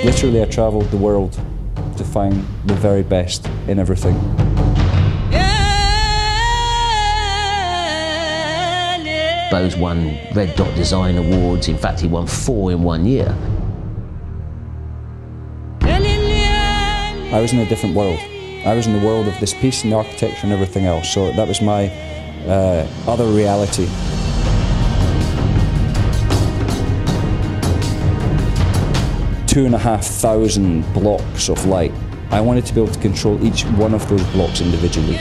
Literally, I travelled the world to find the very best in everything. Bowes won Red Dot Design Awards. In fact, he won 4 in 1 year. I was in a different world. I was in the world of this piece and the architecture and everything else. So that was my other reality. Two 2,500 blocks of light. I wanted to be able to control each one of those blocks individually.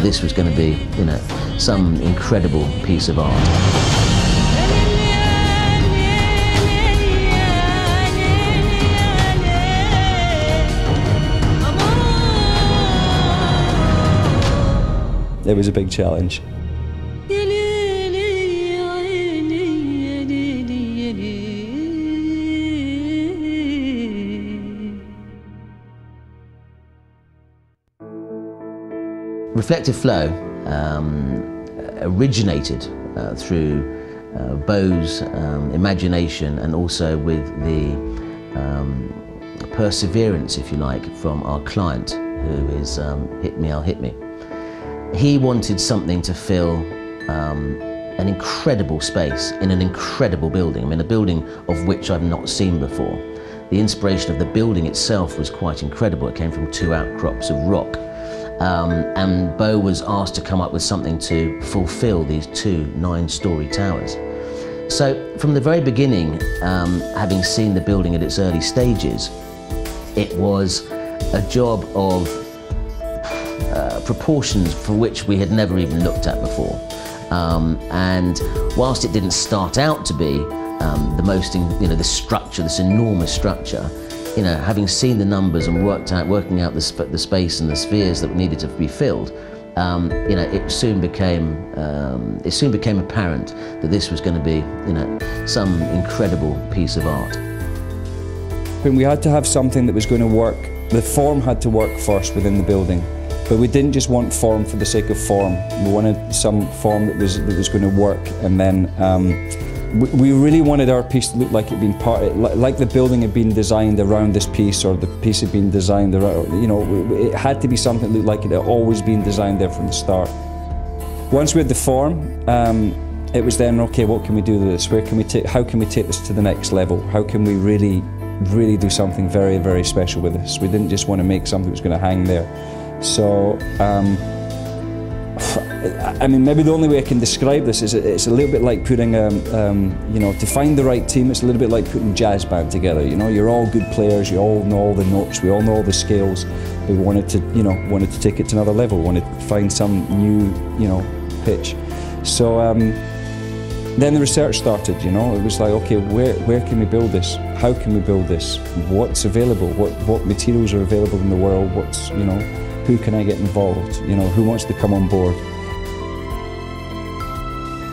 This was going to be, you know, some incredible piece of art. It was a big challenge. Reflective Flow originated through Bowes' imagination and also with the perseverance, if you like, from our client, who is Hit Me, I'll Hit Me. He wanted something to fill an incredible space in an incredible building. I mean, a building of which I've not seen before. The inspiration of the building itself was quite incredible. It came from 2 outcrops of rock. And Bow was asked to come up with something to fulfill these 2 9-storey towers. So from the very beginning, having seen the building at its early stages, it was a job of proportions for which we had never even looked at before. And whilst it didn't start out to be the most, the structure, this enormous structure, having seen the numbers and working out the space and the spheres that needed to be filled, it soon became apparent that this was going to be, some incredible piece of art. When we had to have something that was going to work, the form had to work first within the building. But we didn't just want form for the sake of form. We wanted some form that was going to work, and then we really wanted our piece to look like it'd been like the building had been designed around this piece, or the piece had been designed around. It had to be something that looked like it had always been designed there from the start. Once we had the form, it was then, okay, what can we do with this? How can we take this to the next level? How can we really do something very, very special with this? We didn't just want to make something that was going to hang there. So, I mean, maybe the only way I can describe this is it's a little bit like putting, to find the right team, it's a little bit like putting a jazz band together. You're all good players, you all know all the notes, we all know all the scales. We wanted to take it to another level, wanted to find some new, pitch. So then the research started. It was like, okay, where can we build this? How can we build this? What's available? What materials are available in the world? Who can I get involved? Who wants to come on board?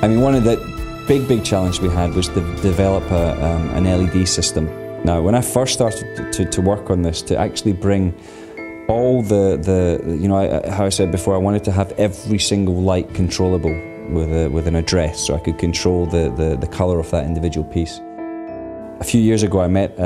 I mean, one of the big challenge we had was to develop an LED system. Now, when I first started to work on this, to actually bring all how I said before, I wanted to have every single light controllable with an address, so I could control the colour of that individual piece. A few years ago I met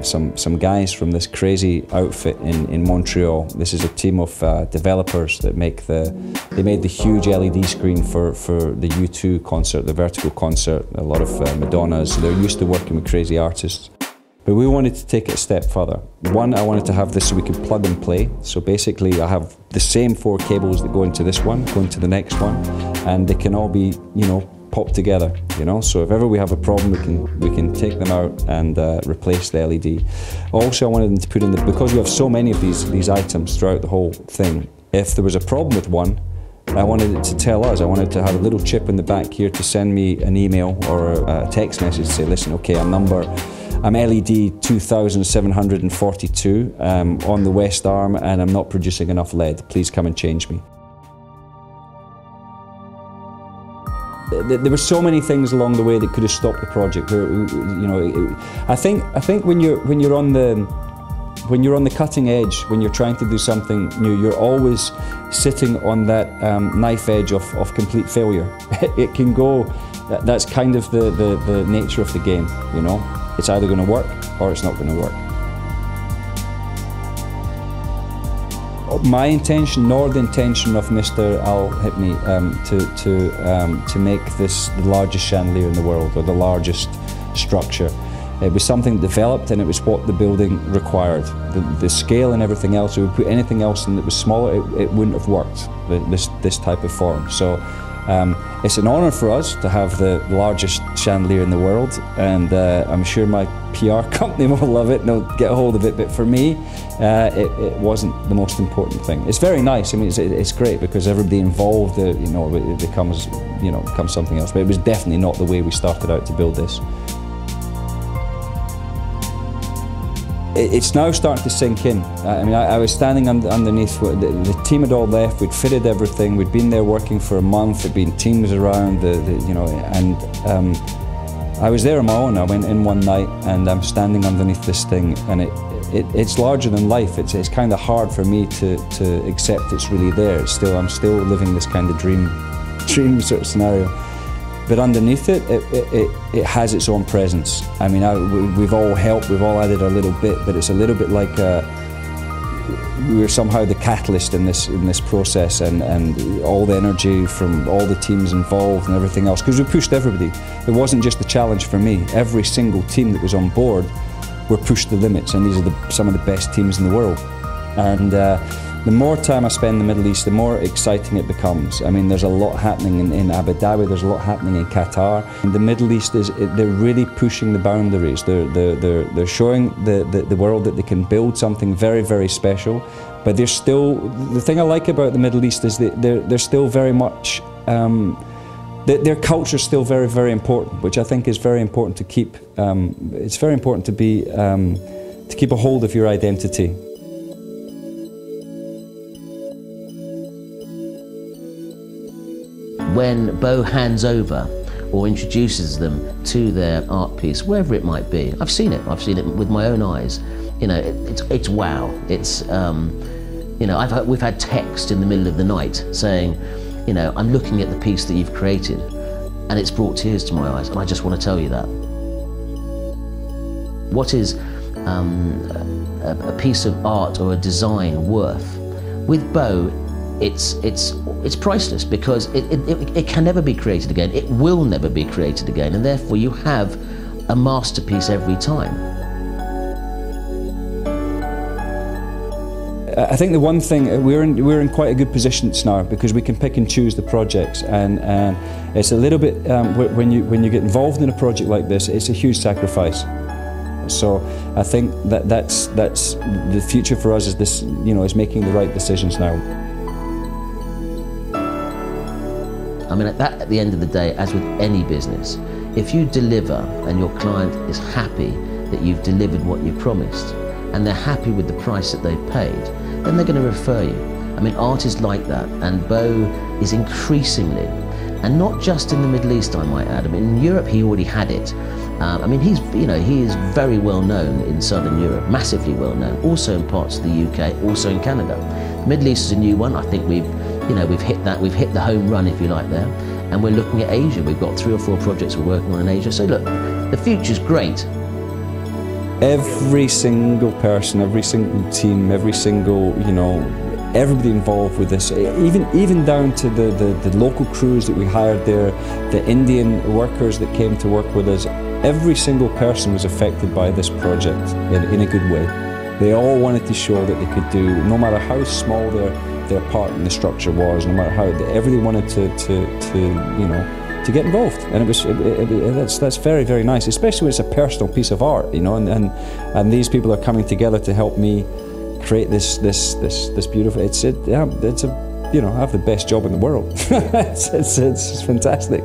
some guys from this crazy outfit in Montreal. This is a team of developers that made the huge LED screen for the U2 concert, the Vertigo concert, a lot of Madonnas. They're used to working with crazy artists. But we wanted to take it a step further. One, I wanted to have this so we could plug and play. So basically I have the same 4 cables that go into this one, go into the next one, and they can all be, pop together, so if ever we have a problem, we can take them out and replace the LED. Also, I wanted them to put in because we have so many of these items throughout the whole thing, if there was a problem with one, I wanted it to tell us. I wanted to have a little chip in the back here to send me an email or a text message to say, listen, okay, I'm LED 2742 on the west arm, and I'm not producing enough lead. Please come and change me. There were so many things along the way that could have stopped the project. I think when you're on the cutting edge, when you're trying to do something new, you're always sitting on that knife edge of complete failure. It can go That's kind of the nature of the game, you know. It's either going to work or it's not going to work. My intention, nor the intention of Mr. Al Hipmi, to make this the largest chandelier in the world, or the largest structure. It was something developed, and it was what the building required. The scale and everything else, if we put anything else in that was smaller, it wouldn't have worked, this type of form. So it's an honour for us to have the largest chandelier in the world, and I'm sure my PR company will love it and they'll get a hold of it, but for me, it wasn't the most important thing. It's very nice, I mean, it's great because everybody involved, you know, it becomes something else, but it was definitely not the way we started out to build this. It's now starting to sink in. I mean, I was standing underneath, the team had all left, we'd fitted everything, we'd been there working for a month, there'd been teams around, you know, and I was there on my own. I went in one night and I'm standing underneath this thing, and it's larger than life. It's kind of hard for me to accept it's really there. I'm still living this kind of dream sort of scenario. But underneath it has its own presence. I mean, we've all helped, we've all added a little bit, but it's a little bit like we're somehow the catalyst in this process, and all the energy from all the teams involved and everything else, because we pushed everybody. It wasn't just the challenge for me. Every single team that was on board were pushed to the limits, and these are some of the best teams in the world. And the more time I spend in the Middle East, the more exciting it becomes. I mean, there's a lot happening in Abu Dhabi, there's a lot happening in Qatar. And the Middle East, they're really pushing the boundaries. They're showing the world that they can build something very, very special. But they're still, the thing I like about the Middle East is that they're still very much, their culture is still very, very important, which I think is very important to keep. It's very important to keep a hold of your identity. When Bo hands over or introduces them to their art piece, wherever it might be, I've seen it with my own eyes. You know, it's wow. It's, you know, we've had text in the middle of the night saying, you know, I'm looking at the piece that you've created and it's brought tears to my eyes, and I just want to tell you that. What is a piece of art or a design worth? With Bo, it's priceless, because it can never be created again. It will never be created again, and therefore you have a masterpiece every time. I think the one thing, we're in quite a good position now, because we can pick and choose the projects, and it's a little bit, when you get involved in a project like this, it's a huge sacrifice. So I think that's the future for us, is this, you know, is making the right decisions now. I mean, at the end of the day, as with any business, if you deliver and your client is happy that you've delivered what you promised, and they're happy with the price that they've paid, then they're going to refer you. I mean, art is like that, and Bo is increasingly, and not just in the Middle East, I might add. I mean, in Europe he already had it. I mean, he is very well known in Southern Europe, massively well known, also in parts of the UK, also in Canada. The Middle East is a new one. I think we've hit the home run, if you like, there, and we're looking at Asia. We've got 3 or 4 projects we're working on in Asia. So look, the future's great. Every single person, every single team, every single, you know, everybody involved with this, even down to the local crews that we hired there, the Indian workers that came to work with us, every single person was affected by this project in a good way. They all wanted to show that they could do, no matter how small their part in the structure was, no matter how, everybody wanted to you know, to get involved, and that's very, very nice, especially when it's a personal piece of art, you know, and these people are coming together to help me create this beautiful. It's a, you know, I have the best job in the world. it's fantastic.